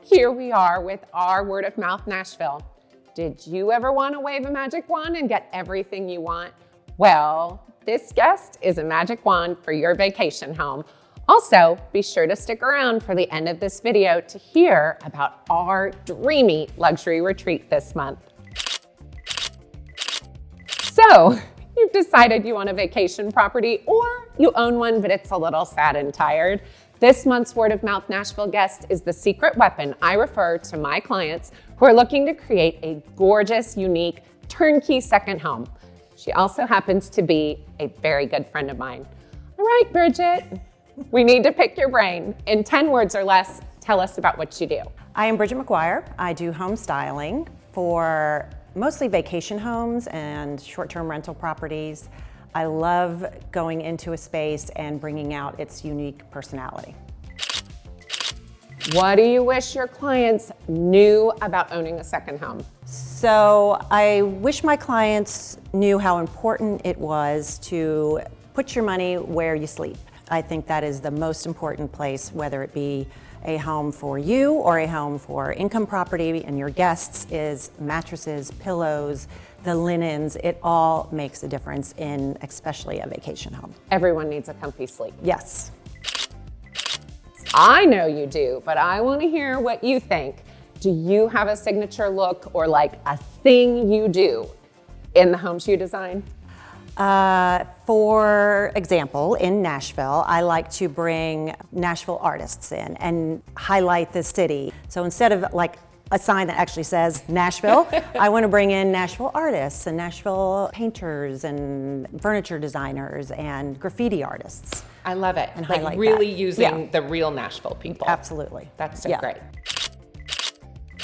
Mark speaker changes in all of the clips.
Speaker 1: Here we are with our word of mouth Nashville. Did you ever want to wave a magic wand and get everything you want? Well, this guest is a magic wand for your vacation home. Also, be sure to stick around for the end of this video to hear about our dreamy luxury retreat this month. So, you've decided you want a vacation property or you own one, but it's a little sad and tired. This month's Word of Mouth Nashville guest is the secret weapon I refer to my clients who are looking to create a gorgeous, unique, turnkey second home. She also happens to be a very good friend of mine. All right, Bridget, we need to pick your brain. In 10 words or less, tell us about what you do.
Speaker 2: I am Bridget McGuire. I do home styling for mostly vacation homes and short-term rental properties. I love going into a space and bringing out its unique personality.
Speaker 1: What do you wish your clients knew about owning a second home?
Speaker 2: So I wish my clients knew how important it was to put your money where you sleep. I think that is the most important place, whether it be a home for you or a home for income property and your guests, is mattresses, pillows, the linens. It all makes a difference in especially a vacation home.
Speaker 1: Everyone needs a comfy sleep.
Speaker 2: Yes.
Speaker 1: I know you do, but I want to hear what you think. Do you have a signature look or like a thing you do in the homes you design?
Speaker 2: For example, in Nashville, I like to bring Nashville artists in and highlight the city. So instead of like a sign that actually says Nashville, I want to bring in Nashville artists and Nashville painters and furniture designers and graffiti artists.
Speaker 1: I love it.
Speaker 2: And
Speaker 1: like
Speaker 2: highlight
Speaker 1: really
Speaker 2: that.
Speaker 1: using the real Nashville people.
Speaker 2: Absolutely.
Speaker 1: That's so great.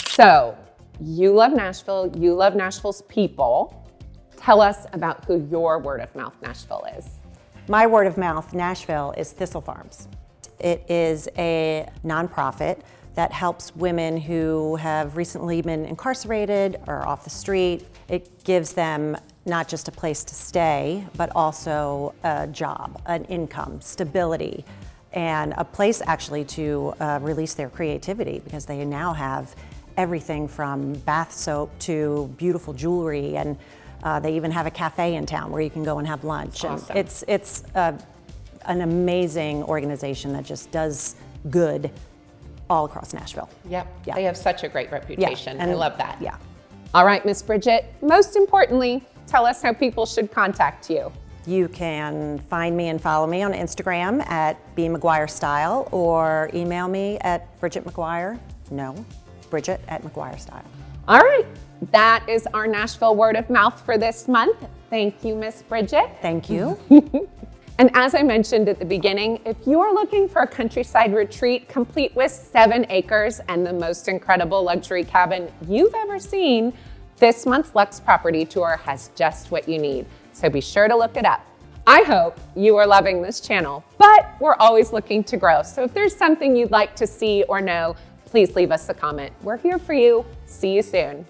Speaker 1: So you love Nashville, you love Nashville's people. Tell us about who your word of mouth Nashville is.
Speaker 2: My word of mouth Nashville is Thistle Farms. It is a nonprofit that helps women who have recently been incarcerated or off the street. It gives them not just a place to stay, but also a job, an income, stability, and a place actually to release their creativity, because they now have everything from bath soap to beautiful jewelry, and they even have a cafe in town where you can go and have lunch.
Speaker 1: Awesome.
Speaker 2: And it's an amazing organization that just does good all across Nashville.
Speaker 1: Yep.
Speaker 2: Yeah.
Speaker 1: They have such a great reputation.
Speaker 2: Yeah. And
Speaker 1: I love that.
Speaker 2: Yeah.
Speaker 1: All right, Miss Bridget, most importantly, tell us how people should contact you.
Speaker 2: You can find me and follow me on Instagram at bmcguirestyle, or email me at Bridget at McGuireStyle.
Speaker 1: All right, that is our Nashville word of mouth for this month. Thank you, Miss Bridget.
Speaker 2: Thank you.
Speaker 1: And as I mentioned at the beginning, if you're looking for a countryside retreat complete with 7 acres and the most incredible luxury cabin you've ever seen, this month's Luxe Property Tour has just what you need. So be sure to look it up. I hope you are loving this channel, but we're always looking to grow. So if there's something you'd like to see or know, please leave us a comment. We're here for you. See you soon.